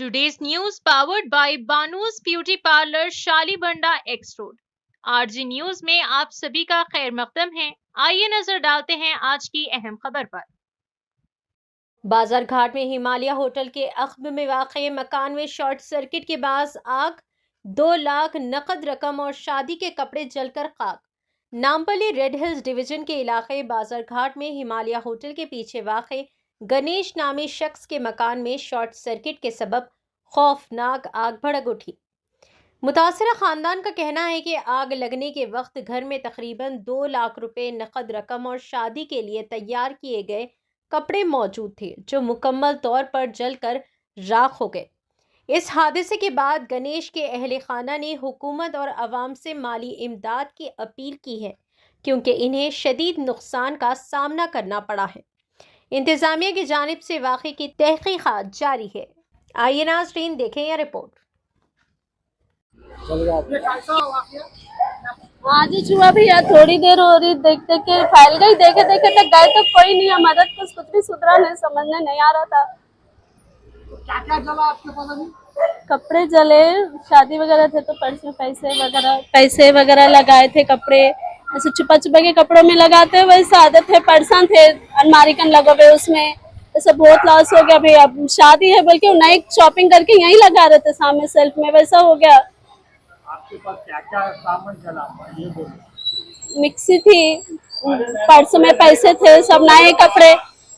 Today's news powered by Banu's beauty parlour Shalibanda X road. RG news में आप सभी का खैर मकदम है। आइए नजर डालते हैं आज की अहम खबर पर। बाजार घाट में हिमालय होटल के अख्ब में वाक़ मकान में शॉर्ट सर्किट के बाद आग, 2 लाख नकद रकम और शादी के कपड़े जलकर खाक। नामपल्ली रेड हिल्स डिवीजन के इलाके बाजार घाट में हिमालय होटल के पीछे वाक़ गणेश नामी शख्स के मकान में शॉर्ट सर्किट के सबब खौफनाक आग भड़क उठी। मुतासरा खानदान का कहना है कि आग लगने के वक्त घर में तकरीबन 2 लाख रुपए नकद रकम और शादी के लिए तैयार किए गए कपड़े मौजूद थे, जो मुकम्मल तौर पर जलकर राख हो गए। इस हादसे के बाद गणेश के अहले खाना ने हुकूमत और अवाम से माली इमदाद की अपील की है, क्योंकि इन्हें शदीद नुकसान का सामना करना पड़ा है। इंतजामिया की जानिब से वाक़े की तहकीकात जारी है। आइए नाज़रीन देखें यह रिपोर्ट। आज ही हुआ भैया, थोड़ी देर हो रही, देख देख के फैल गई, देखे देखे तक गए तो कोई नहीं है, मदद कुछ भी सुधरा नहीं, समझने नहीं आ रहा था। क्या क्या जला आपके पास अभी? कपड़े जले, शादी वगैरह थे तो पर्स में पैसे वगैरह लगाए थे, कपड़े ऐसे छुपा छुपा के कपड़ों में लगाते हैं, वैसे आदत है, पर्सन थे अलमारी कन लगे हुए, उसमें ऐसा बहुत लॉस हो गया भैया। शादी है बल्कि नई शॉपिंग करके यहीं लगा रहे थे सामने सेल्फ में, वैसा हो गया। आपके पास क्या क्या सामान जला ये बोलो। मिक्सी थी, पर्स में पैसे थे, सब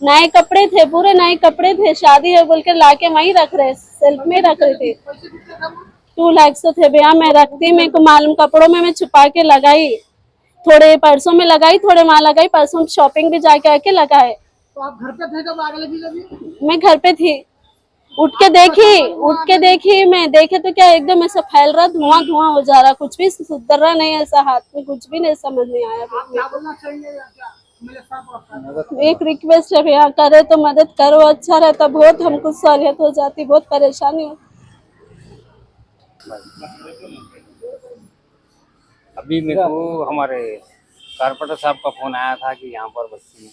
नए कपड़े थे, पूरे नए कपड़े थे, शादी है बोल के लाके वहीं रख रहे, सेल्फ में रख रहे थे। 2 लाख तो थे भैया, मैं रखती, मेरे को मालूम, कपड़ों में मैं छुपा के लगाई, थोड़े पर्सों में लगाई, थोड़े वहाँ लगाई, पर्सों शॉपिंग भी जाके आके लगाए। तो आप घर पे थे जब आग लगी? अभी मैं घर पे थी, उठ के देखी मैं, देखे तो क्या एकदम ऐसा फैल रहा, धुआं धुआं हो जा रहा, कुछ भी सुधर रहा नहीं, ऐसा हाथ में कुछ भी नहीं समझ नहीं आया। आप क्या बोलना चाहिए या क्या? मेरे साथ एक रिक्वेस्ट है भैया, करे तो मदद करो, अच्छा रहता, बहुत हमको सहूलियत हो जाती, बहुत परेशानी हो। अभी मेरे को हमारे कारपेंटर साहब का फोन आया था कि यहाँ पर बस्ती में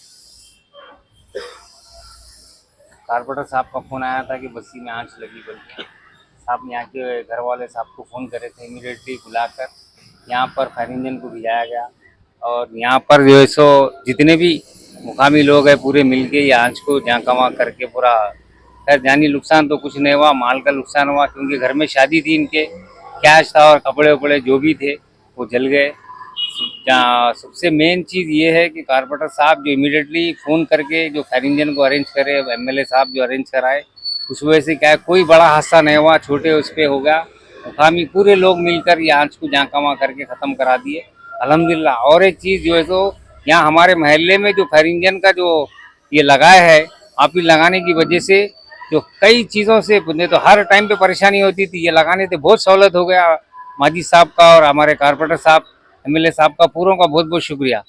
कारपेंटर साहब का फोन आया था कि बस्ती में आंच लगी, बल्कि साहब ने यहाँ के घर वाले साहब को फ़ोन करे थे, इमीडिएटली बुलाकर यहाँ पर फायर इंजन को भिजाया गया। और यहाँ पर जो है सो जितने भी मुकामी लोग हैं पूरे मिलके ये आंच को जहाँ कमा करके पूरा, खैर जानी नुकसान तो कुछ नहीं हुआ, माल का नुकसान हुआ, क्योंकि घर में शादी थी, इनके कैश था और कपड़े वपड़े जो भी थे वो जल गए। जहाँ सबसे मेन चीज़ ये है कि कारपेंटर साहब जो इमीडिएटली फ़ोन करके जो फायर इंजन को अरेंज करे, एमएलए साहब जो अरेंज कराए, उस वजह से क्या है कोई बड़ा हादसा नहीं हुआ, छोटे उस पर हो गया। मुकामी पूरे लोग मिलकर ये आंच को जहाँ कमा करके ख़त्म करा दिए, अल्हम्दुलिल्लाह। और एक चीज़ जो है तो यहाँ हमारे महल्ले में जो फायर इंजन का जो ये लगाया है, आप ही लगाने की वजह से जो कई चीज़ों से नहीं तो हर टाइम पे परेशानी होती थी, ये लगाने से बहुत सहूलत हो गया। माजी साहब का और हमारे कारपेंटर साहब, एमएलए साहब का, पूरों का बहुत बहुत शुक्रिया।